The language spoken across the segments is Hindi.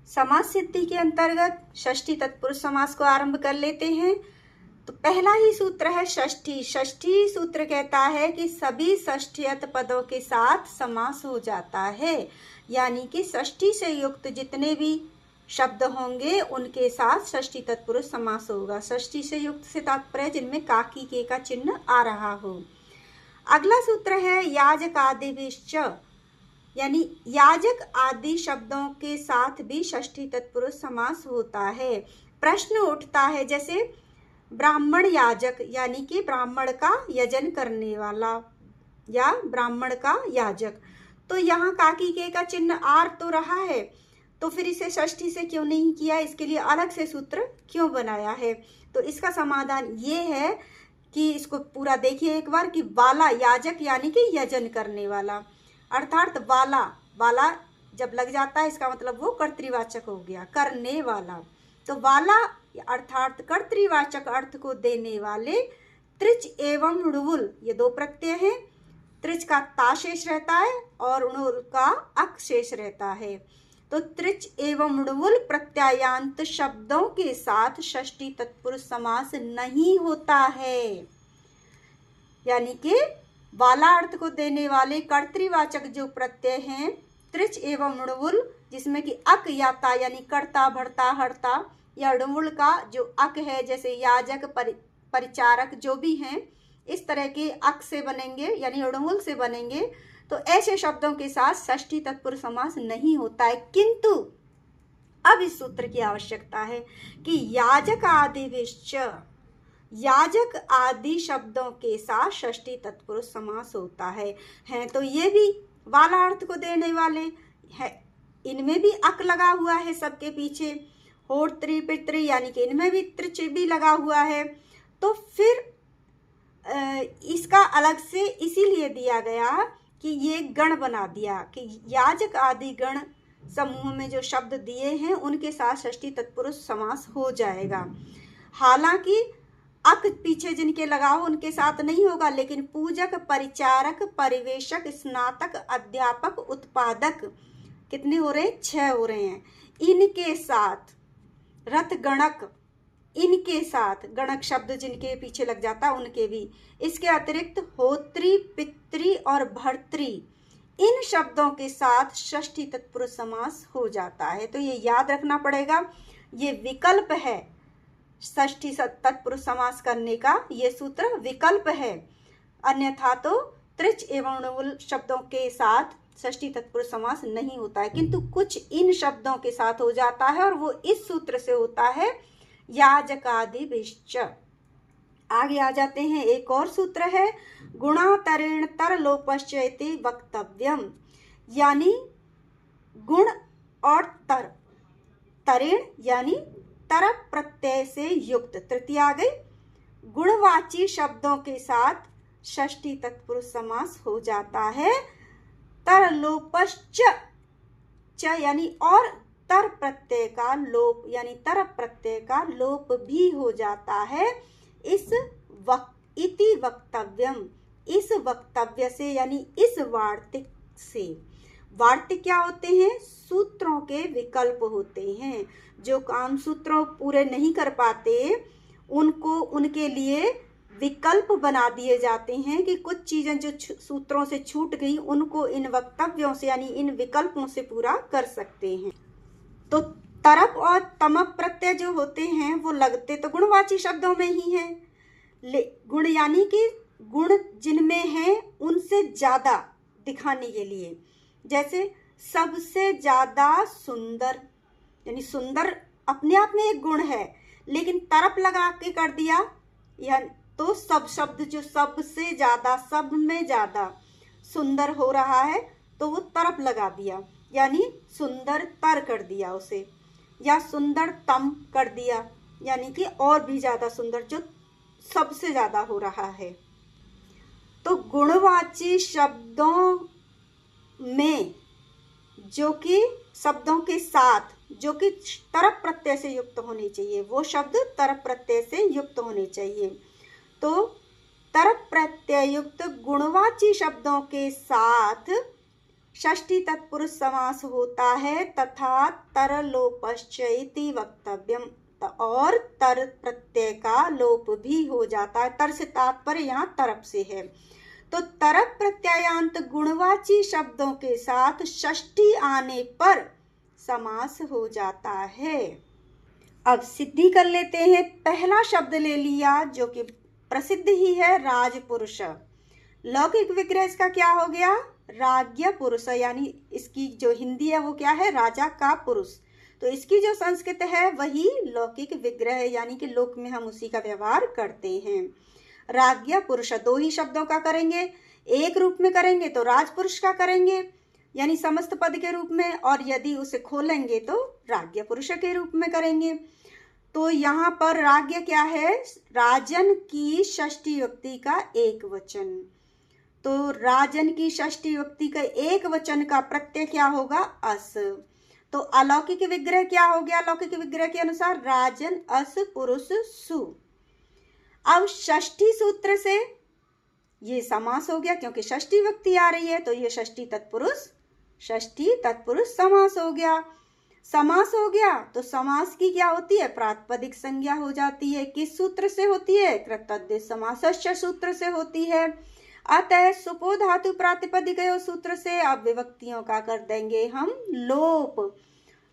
समास सिद्धि के अंतर्गत षष्ठी तत्पुरुष समास को आरंभ कर लेते हैं। तो पहला ही सूत्र है षष्ठी। षष्ठी सूत्र कहता है कि सभी षष्ठ्यत पदों के साथ समास हो जाता है, यानी कि षष्ठी से युक्त जितने भी शब्द होंगे उनके साथ षष्ठी तत्पुरुष समास होगा। षष्ठी से युक्त से तात्पर्य जिनमें काकी के का चिन्ह आ रहा हो। अगला सूत्र है याजकादिभिश्च, यानी याजक आदि शब्दों के साथ भी षष्ठी तत्पुरुष समास होता है। प्रश्न उठता है जैसे ब्राह्मण याजक, यानी कि ब्राह्मण का यजन करने वाला या ब्राह्मण का याजक। तो यहाँ काकी के का चिन्ह आर तो रहा है, तो फिर इसे षष्ठी से क्यों नहीं किया, इसके लिए अलग से सूत्र क्यों बनाया है? तो इसका समाधान ये है कि इसको पूरा देखिए एक बार कि वाला याजक यानी कि यजन करने वाला, अर्थात वाला वाला जब लग जाता है इसका मतलब वो कर्तृवाचक हो गया, करने वाला। तो वाला अर्थात कर्तृवाचक अर्थ को देने वाले त्रिच एवं णुवुल, ये दो प्रत्यय हैं। त्रिच का ता शेष रहता है और णुवुल का अक शेष रहता है। तो त्रिच एवं णुवुल प्रत्ययांत शब्दों के साथ षष्ठी तत्पुरुष समास नहीं होता है, यानी कि वाला अर्थ को देने वाले कर्तृवाचक जो प्रत्यय हैं त्रिच एवं णुवुल, जिसमें कि अक या ता यानी कर्ता भर्ता हर्ता, या णुवुल का जो अक है जैसे याजक परिचारक जो भी हैं इस तरह के अक से बनेंगे यानी णुवुल से बनेंगे। तो ऐसे शब्दों के साथ षष्ठी तत्पुरुष समास नहीं होता है। किंतु अब इस सूत्र की आवश्यकता है कि याजक आदिभिश्च, याजक आदि शब्दों के साथ षष्ठी तत्पुरुष समास होता है तो ये भी वाला अर्थ को देने वाले है, इनमें भी अक लगा हुआ है सबके पीछे, होत्री पितृ यानी कि इनमें भी त्रिच भी लगा हुआ है। तो फिर इसका अलग से इसीलिए दिया गया कि ये गण बना दिया कि याजक आदि गण समूह में जो शब्द दिए हैं उनके साथ षष्ठी तत्पुरुष समास हो जाएगा। हालांकि अक पीछे जिनके लगा हो उनके साथ नहीं होगा, लेकिन पूजक, परिचारक, परिवेशक, स्नातक, अध्यापक, उत्पादक कितने हो रहे हैं? 6 हो रहे हैं। इनके साथ रथ गणक, इनके साथ गणक शब्द जिनके पीछे लग जाता है उनके भी। इसके अतिरिक्त होत्री, पितृ और भर्तृ, इन शब्दों के साथ षष्ठी तत्पुरुष समास हो जाता है। तो ये याद रखना पड़ेगा, ये विकल्प है षष्ठी तत्पुरुष समास करने का, ये सूत्र विकल्प है। अन्यथा तो त्रिच एवं णुवुल शब्दों के साथ षष्ठी तत्पुरुष समास नहीं होता है, किंतु कुछ इन शब्दों के साथ हो जाता है और वो इस सूत्र से होता है याजकादिभिश्च। आगे आ जाते हैं, एक और सूत्र है गुणातरेण तर लोपश्च इति वक्तव्यम, यानी गुण और तर, तरेण यानी तर प्रत्यय से युक्त, तृतीय आ गई, गुणवाची शब्दों के साथ षष्ठी तत्पुरुष समास हो जाता है। तर लोपश्च, च यानी और तर प्रत्यय का लोप यानी तर प्रत्यय का लोप भी हो जाता है इस इति वक्तव्यम, इस वक्तव्य से यानी इस वार्तिक से। वार्तिक क्या होते हैं? सूत्रों के विकल्प होते हैं। जो काम सूत्रों पूरे नहीं कर पाते उनको उनके लिए विकल्प बना दिए जाते हैं कि कुछ चीजें जो सूत्रों से छूट गई उनको इन वक्तव्यों से यानी इन विकल्पों से पूरा कर सकते हैं। तो तरप और तमप प्रत्यय जो होते हैं वो लगते तो गुणवाची शब्दों में ही हैं, गुण यानी कि गुण जिनमें हैं उनसे ज्यादा दिखाने के लिए, जैसे सबसे ज्यादा सुंदर, यानी सुंदर अपने आप में एक गुण है लेकिन तरप लगा के कर दिया या तो सब शब्द जो सबसे ज्यादा, सब में ज्यादा सुंदर हो रहा है तो वो तरप लगा दिया यानी सुंदर तर कर दिया उसे, या सुंदर तम कर दिया यानी कि और भी ज्यादा सुंदर जो सबसे ज्यादा हो रहा है। तो गुणवाची शब्दों में जो कि शब्दों के साथ जो कि तरप प्रत्यय से युक्त होने चाहिए, वो शब्द तरप प्रत्यय से युक्त होने चाहिए। तो तरप प्रत्यय युक्त गुणवाची शब्दों के साथ षष्ठी तत्पुरुष समास होता है तथा तर लोपश्च इति वक्तव्यम, और तर प्रत्यय का लोप भी हो जाता है। तर से तात्पर्य यहाँ तरफ से है। तो तरफ प्रत्ययांत गुणवाची शब्दों के साथ षष्ठी आने पर समास हो जाता है। अब सिद्धि कर लेते हैं। पहला शब्द ले लिया जो कि प्रसिद्ध ही है, राजपुरुष। लौकिक विग्रह इसका क्या हो गया? राज्य पुरुष, यानी इसकी जो हिंदी है वो क्या है? राजा का पुरुष। तो इसकी जो संस्कृत है वही लौकिक विग्रह है, यानी कि लोक में हम उसी का व्यवहार करते हैं। राज्य पुरुष दो ही शब्दों का करेंगे, एक रूप में करेंगे तो राजपुरुष का करेंगे यानी समस्त पद के रूप में, और यदि उसे खोलेंगे तो राज्य पुरुष के रूप में करेंगे। तो यहाँ पर राज्य क्या है? राजन की षष्ठी व्यक्ति का एक वचन। तो राजन की षष्ठी व्यक्ति का एक वचन का प्रत्यय क्या होगा? अस। तो अलौकिक विग्रह क्या हो गया? अलौकिक विग्रह के अनुसार राजन अस पुरुष सु। अब षष्ठी सूत्र से ये समास हो गया, क्योंकि षष्ठी व्यक्ति आ रही है तो ये षष्ठी तत्पुरुष समास हो गया। समास हो गया तो समास की क्या होती है? प्रातिपदिक संज्ञा हो जाती है। किस सूत्र से होती है? कृतद्धित समासस्य सूत्र से होती है। अतः सुपो धातु प्रातिपदिक सूत्र से अब विभक्तियों का कर देंगे हम लोप।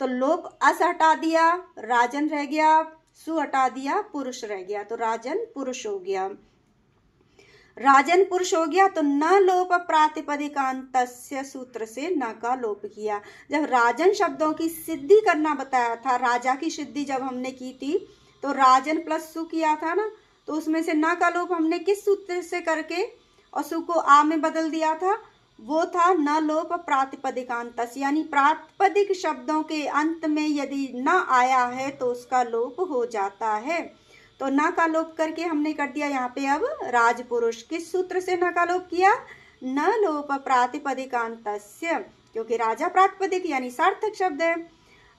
तो लोप अस हटा दिया, राजन रह गया, सु हटा दिया, पुरुष रह गया, तो राजन पुरुष हो गया। राजन पुरुष हो गया तो न लोप प्रातिपदिकांतस्य सूत्र से न का लोप किया। जब राजन शब्दों की सिद्धि करना बताया था, राजा की सिद्धि जब हमने की थी तो राजन प्लस सु किया था ना, तो उसमें से न का लोप हमने किस सूत्र से करके और सु को आ में बदल दिया था? वो था न लोप प्रातिपदिकांतस्य, यानी प्रातिपदिक शब्दों के अंत में यदि न आया है तो उसका लोप हो जाता है। तो न का लोप करके हमने कर दिया यहाँ पे अब राजपुरुष। किस सूत्र से न का लोप किया? न लोप प्रातिपदिकांतस्य, क्योंकि राजा प्रातिपदिक यानी सार्थक शब्द है।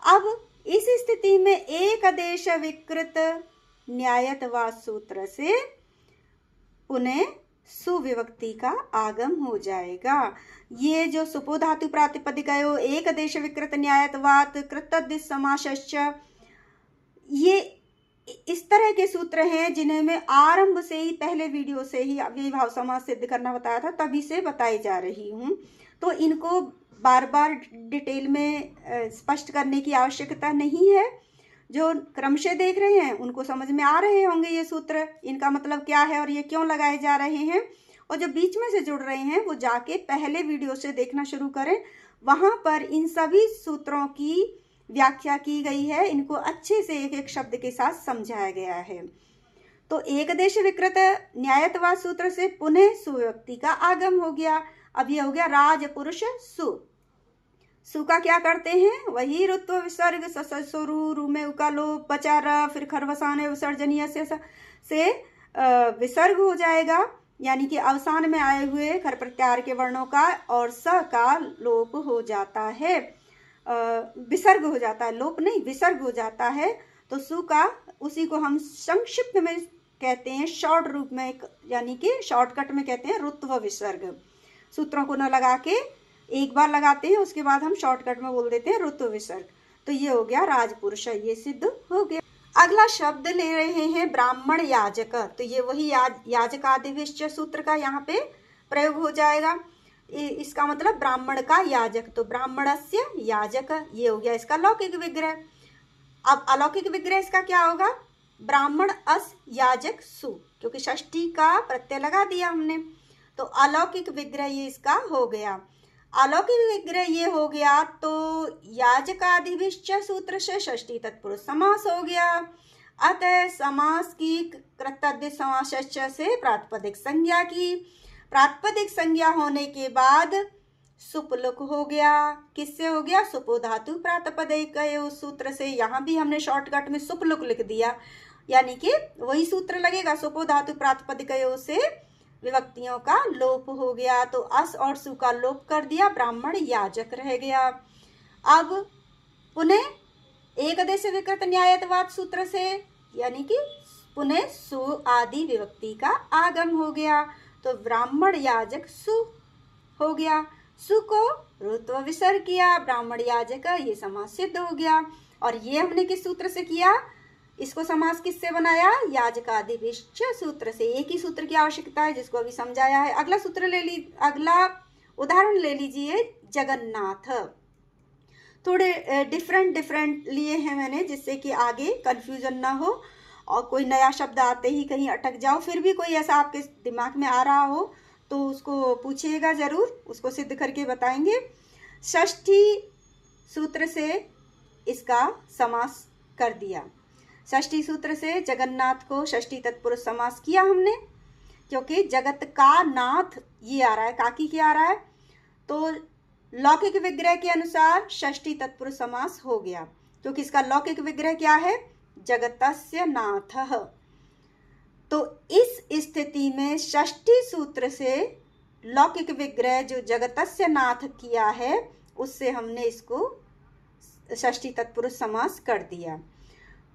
अब इस स्थिति में एक आदेश विकृत न्यायत्वा सूत्र से पुनः सुविभक्ति का आगम हो जाएगा। ये जो सुपो धातु प्रातिपदिकयो एक आदेश विकृत न्यायत्वात् कृतद्धित समासश्च, ये इस तरह के सूत्र हैं जिन्हें मैं आरंभ से ही पहले वीडियो से ही अव्ययीभाव समास सिद्ध करना बताया था, तभी से बताई जा रही हूँ। तो इनको बार बार डिटेल में स्पष्ट करने की आवश्यकता नहीं है। जो क्रमशः देख रहे हैं उनको समझ में आ रहे होंगे ये सूत्र, इनका मतलब क्या है और ये क्यों लगाए जा रहे हैं। और जो बीच में से जुड़ रहे हैं वो जाके पहले वीडियो से देखना शुरू करें, वहां पर इन सभी सूत्रों की व्याख्या की गई है, इनको अच्छे से एक एक शब्द के साथ समझाया गया है। तो एक आदेश विकृत न्यायत्वा सूत्र से पुनः सुविभक्ति का आगम हो गया। अब ये हो गया राजपुरुष सु। सु का क्या करते हैं? वही रुत्व विसर्ग ससुरु में उका लोप बचा र, फिर खरवसान विसर्जनीय से विसर्ग हो जाएगा, यानी कि अवसान में आए हुए खर प्रत्याहार के वर्णों का और स का लोप हो जाता है, विसर्ग हो जाता है, लोप नहीं विसर्ग हो जाता है। तो सु का उसी को हम संक्षिप्त में कहते हैं, शॉर्ट रूप में, यानी कि शॉर्टकट में कहते हैं रुत्व विसर्ग। सूत्रों को न लगा के एक बार लगाते हैं, उसके बाद हम शॉर्टकट में बोल देते हैं रुत्व विसर्ग। तो ये हो गया राजपुरुष, ये सिद्ध हो गया। अगला शब्द ले रहे हैं ब्राह्मण याजक। तो ये वही याजकादिविश्च सूत्र का यहाँ पे प्रयोग हो जाएगा। इसका मतलब ब्राह्मण का याजक, तो ब्राह्मणस्य याजक, ये हो गया इसका लौकिक विग्रह। अब अलौकिक विग्रह इसका क्या होगा? ब्राह्मण अस याजक सु, क्योंकि षष्ठी का प्रत्यय लगा दिया हमने, तो अलौकिक विग्रह ये इसका हो गया। अलौकिक विग्रह ये हो गया तो याजकादिविश्च सूत्र से षष्ठी तत्पुरुष समास हो गया। अतः समास की कृतद्धित समासश्च से प्रातिपदिक संज्ञा की। प्रातिपदिक संज्ञा होने के बाद सुपलुक हो गया। किससे हो गया? सुपो धातु प्रातिपदिक सूत्र से। यहाँ भी हमने शॉर्टकट में सुपलुक लिख दिया, यानी कि वही सूत्र लगेगा, सुपो धातु प्रातिपदिक से विभक्तियों का लोप हो गया। तो अस और सु का लोप कर दिया, ब्राह्मण याजक रह गया। अब पुनः एक आदेश विकृत न्यायत्वात् सूत्र से, यानी कि पुनः सु आदि विभक्ति का आगम हो गया। तो ब्राह्मण याजक सु हो गया। सु को ऋत्व विसर्ग किया, ब्राह्मण याजक, ये समास सिद्ध हो गया। और ये हमने किस सूत्र से किया? इसको समास किससे बनाया? याजकादिविश्च सूत्र से। एक ही सूत्र की आवश्यकता है जिसको अभी समझाया है। अगला सूत्र अगला उदाहरण ले लीजिए, जगन्नाथ। थोड़े डिफरेंट लिए हैं मैंने, जिससे कि आगे कंफ्यूजन ना हो और कोई नया शब्द आते ही कहीं अटक जाओ। फिर भी कोई ऐसा आपके दिमाग में आ रहा हो तो उसको पूछिएगा जरूर, उसको सिद्ध करके बताएंगे। षष्ठी सूत्र से इसका समास कर दिया। षष्ठी सूत्र से जगन्नाथ को षष्ठी तत्पुरुष समास किया हमने, क्योंकि जगत का नाथ ये आ रहा है, काकी क्या आ रहा है, तो लौकिक विग्रह के अनुसार षष्ठी तत्पुरुष समास हो गया, क्योंकि इसका लौकिक विग्रह क्या है? जगतस्य नाथः। तो इस स्थिति में षष्ठी सूत्र से लौकिक विग्रह जो जगतस्य नाथ किया है, उससे हमने इसको षष्ठी तत्पुरुष समास कर दिया।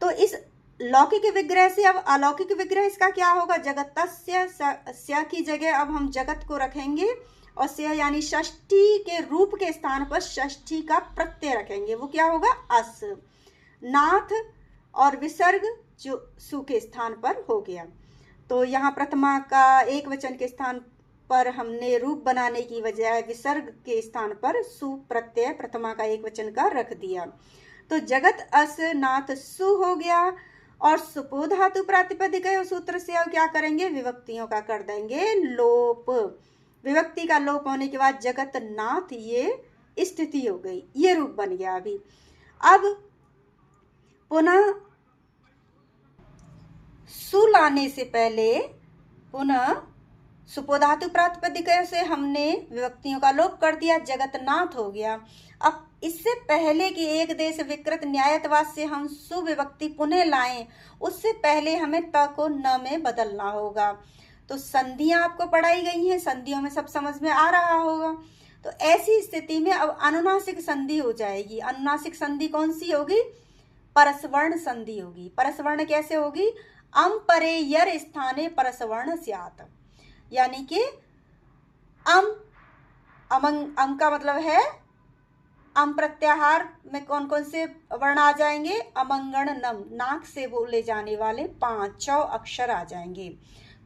तो इस लौकिक विग्रह से अब अलौकिक विग्रह इसका क्या होगा? जगतस्य स्य की जगह अब हम जगत को रखेंगे और से यानी षष्ठी के रूप के स्थान पर षष्ठी का प्रत्यय रखेंगे। वो क्या होगा? अस। नाथ और विसर्ग जो सु के स्थान पर हो गया। तो यहाँ प्रथमा का एक वचन के स्थान पर हमने रूप बनाने की बजाय विसर्ग के स्थान पर सु प्रत्यय प्रथमा का एक वचन का रख दिया। तो जगत अस नाथ सु हो गया। और सुपो धातु प्रातिपदिक है, उस सूत्र से अब क्या करेंगे? विभक्तियों का कर देंगे लोप। विभक्ति का लोप होने के बाद जगत नाथ ये स्थिति हो गई, ये रूप बन गया। अभी अब पुनः सु लाने से पहले पुनः सुपो धातु प्रातिपदिक से हमने विभक्तियों का लोप कर दिया, जगत नाथ हो गया। अब इससे पहले कि एक देश विकृत न्यायतवाद से हम सुविभक्ति पुनः लाएं, उससे पहले हमें त को न में बदलना होगा। तो संधियां आपको पढ़ाई गई हैं, संधियों में सब समझ में आ रहा होगा। तो ऐसी स्थिति में अब अनुनासिक संधि हो जाएगी। अनुनासिक संधि कौन सी होगी? परसवर्ण संधि होगी। परसवर्ण कैसे होगी? अम परे यर स्थाने परसवर्ण स्यात्, यानी कि अम का मतलब है अम प्रत्याहार में कौन कौन से वर्ण आ जाएंगे? अमंगण नम, नाक से बोले जाने वाले 5 अक्षर आ जाएंगे।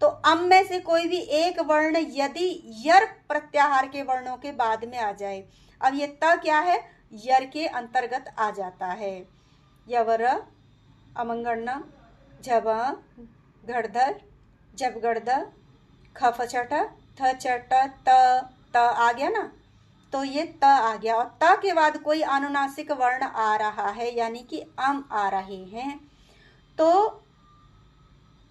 तो अम में से कोई भी एक वर्ण यदि यर प्रत्याहार के वर्णों के बाद में आ जाए, अब ये त क्या है? यर के अंतर्गत आ जाता है। यवर, अमंगण नम, झब, घड़धर, जब गड़द, खफ छठ, थ चट, त आ गया ना, तो ये त आ गया। और त के बाद कोई अनुनासिक वर्ण आ रहा है, यानी कि अम आ रहे हैं, तो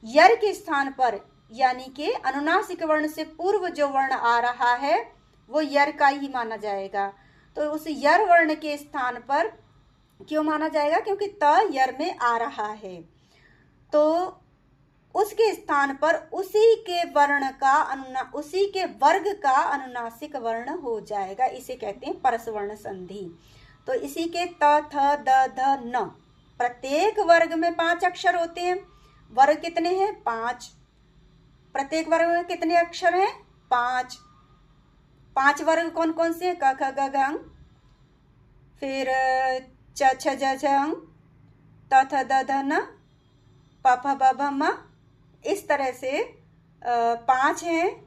यर के स्थान पर यानी कि अनुनासिक वर्ण से पूर्व जो वर्ण आ रहा है वो यर का ही माना जाएगा। तो उस यर वर्ण के स्थान पर क्यों माना जाएगा? क्योंकि त यर में आ रहा है, तो उसके स्थान पर उसी के वर्ग का अनुनासिक वर्ण हो जाएगा। इसे कहते हैं परसवर्ण संधि। तो इसी के त, थ, द, ध, न, प्रत्येक वर्ग में 5 अक्षर होते हैं। वर्ग कितने हैं? 5। प्रत्येक वर्ग में कितने अक्षर हैं? 5। 5 वर्ग कौन कौन से हैं? क, ख, ग, घ, फिर च, छ, ज, झ, त, थ, द, ध, न, प, फ, ब, भ, म। इस तरह से 5 हैं।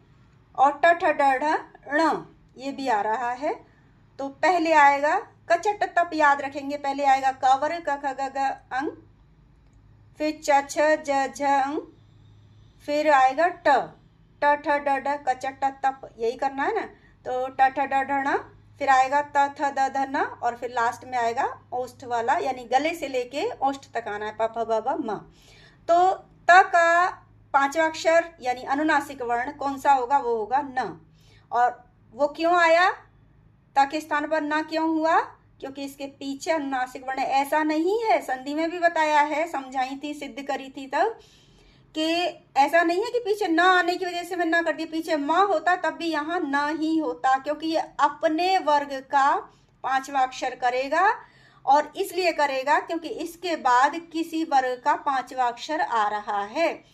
और ट, ठ, ड, ढ, ण ये भी आ रहा है। तो पहले आएगा क, छ, ट, तप याद रखेंगे। पहले आएगा क वर्ग, क, ख, ग, घ, अंग, फिर च, छ, ज, झ, अंग, फिर आएगा ट, ठ, ड, ढ, क, च, ट, तप, यही करना है ना। तो ट, ठ, ड, ढ, ण, फिर आएगा त, थ, द, ध, न, और फिर लास्ट में आएगा ओष्ठ वाला, यानी गले से लेके ओष्ठ तक आना है, प, फ, ब, भ, म। तो त का 5वां अक्षर यानी अनुनासिक वर्ण कौन सा होगा? वो होगा न। और वो क्यों आया? त के स्थान पर न क्यों हुआ? क्योंकि इसके पीछे अनुनासिक वर्ण ऐसा नहीं है, संधि में भी बताया है, समझाई थी, सिद्ध करी थी तब, कि ऐसा नहीं है कि पीछे न आने की वजह से मैं न कर दिया। पीछे म होता तब भी यहाँ न ही होता, क्योंकि ये अपने वर्ग का 5वां अक्षर करेगा। और इसलिए करेगा क्योंकि इसके बाद किसी वर्ग का 5वां अक्षर आ रहा है,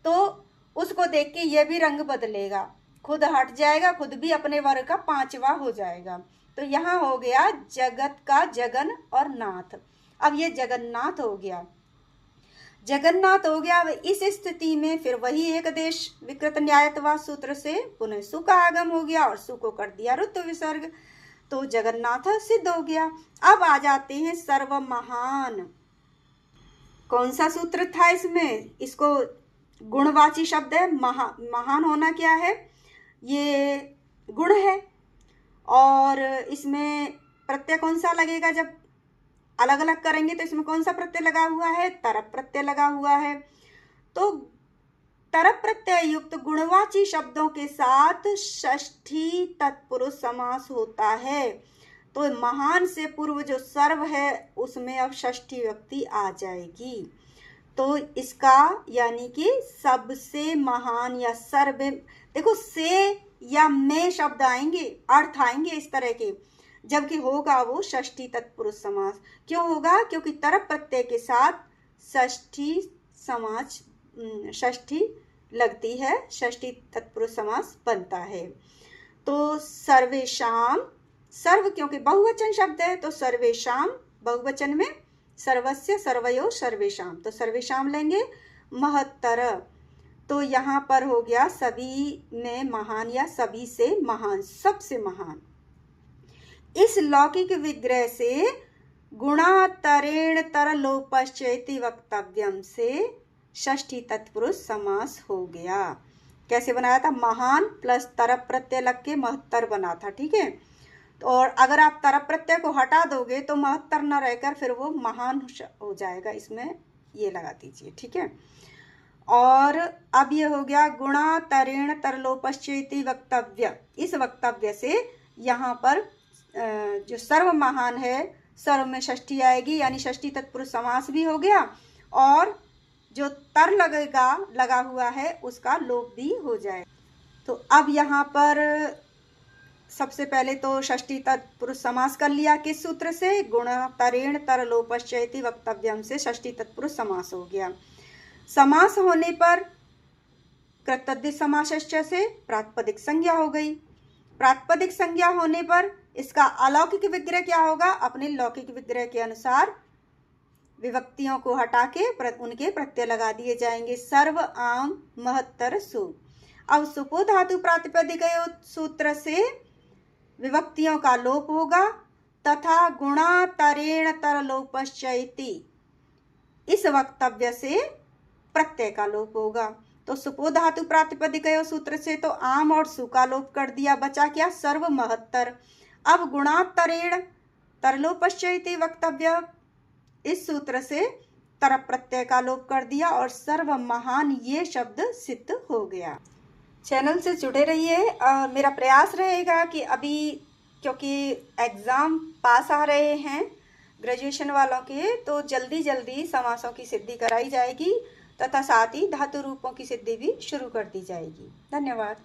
तो उसको देख के ये भी रंग बदलेगा, खुद हट जाएगा, खुद भी अपने वर्ग का 5वां हो जाएगा। तो यहाँ हो गया जगत का जगन और नाथ। अब ये जगन्नाथ हो गया, जगन्नाथ हो गया। इस स्थिति में फिर वही एक देश विकृत न्यायत्वा सूत्र से पुनः सु का आगम हो गया और सु को कर दिया रुत्व विसर्ग, तो जगन्नाथ सिद्ध हो गया। अब आ जाते हैं सर्व महान। कौन सा सूत्र था इसमें? इसको गुणवाची शब्द है, महान होना क्या है? ये गुण है। और इसमें प्रत्यय कौन सा लगेगा? जब अलग अलग करेंगे तो इसमें कौन सा प्रत्यय लगा हुआ है? तरप प्रत्यय लगा हुआ है। तो तरप प्रत्यय युक्त गुणवाची शब्दों के साथ षष्ठी तत्पुरुष समास होता है। तो महान से पूर्व जो सर्व है उसमें अब षष्ठी व्यक्ति आ जाएगी। तो इसका यानी कि सबसे महान या सर्व, देखो से या में शब्द आएंगे, अर्थ आएंगे इस तरह के, जबकि होगा वो षष्ठी तत्पुरुष समास। क्यों होगा? क्योंकि तरप प्रत्यय के साथ षष्ठी समास, षष्ठी लगती है, षष्ठी तत्पुरुष समास बनता है। तो सर्वेशाम, सर्व क्योंकि बहुवचन शब्द है तो सर्वेशाम बहुवचन में सर्वस्य सर्वयो सर्वेशाम, तो सर्वेशाम लेंगे। महत्तर, तो यहाँ पर हो गया सभी में महान या सभी से महान, सबसे महान। इस लौकिक विग्रह से गुणातरेण तरलोपश्चेति वक्तव्यम से षष्ठी तत्पुरुष समास हो गया। कैसे बनाया था? महान प्लस तरप प्रत्यय लग के महत्तर बना था, ठीक है। और अगर आप तरप प्रत्यय को हटा दोगे तो महत्तर न रहकर फिर वो महान हो जाएगा, इसमें ये लगा दीजिए, ठीक है। और अब ये हो गया गुणातरेण तरलोपश्चेति वक्तव्य। इस वक्तव्य से यहाँ पर जो सर्व महान है, सर्व में षष्ठी आएगी यानी षष्ठी तत्पुरुष समास भी हो गया, और जो तर लगा हुआ है उसका लोप भी हो जाए। तो अब यहाँ पर सबसे पहले तो षष्ठी तत्पुरुष समास कर लिया, किस सूत्र से? गुणातरेण तरलोपश्चेति वक्तव्यम से षष्ठी तत्पुरुष समास हो गया। समास होने पर कृतद्धित समासश्च से प्रातिपदिक संज्ञा हो गई। प्रातिपदिक संज्ञा होने पर इसका अलौकिक विग्रह क्या होगा? अपने लौकिक विग्रह के अनुसार विभक्तियों को हटा के उनके प्रत्यय लगा दिए जाएंगे। सर्व, आम, महत्तर, सु। अब सुपो धातु प्रातिपदिक सूत्र से विभक्तियों का लोप होगा तथा गुणातरेण तरलोपश्चेति इस वक्तव्य से प्रत्यय का लोप होगा। तो सुपो धातु प्रातिपदिक सूत्र से तो आम और सु का लोप कर दिया, बचा क्या? सर्व, महत्तर। अब गुणातरेण तरलोपश्चेति वक्तव्य, इस सूत्र से तरप प्रत्यय का लोप कर दिया और सर्व महान ये शब्द सिद्ध हो गया। चैनल से जुड़े रहिए। मेरा प्रयास रहेगा कि अभी क्योंकि एग्ज़ाम पास आ रहे हैं ग्रेजुएशन वालों के, तो जल्दी जल्दी समासों की सिद्धि कराई जाएगी तथा साथ ही धातु रूपों की सिद्धि भी शुरू कर दी जाएगी। धन्यवाद।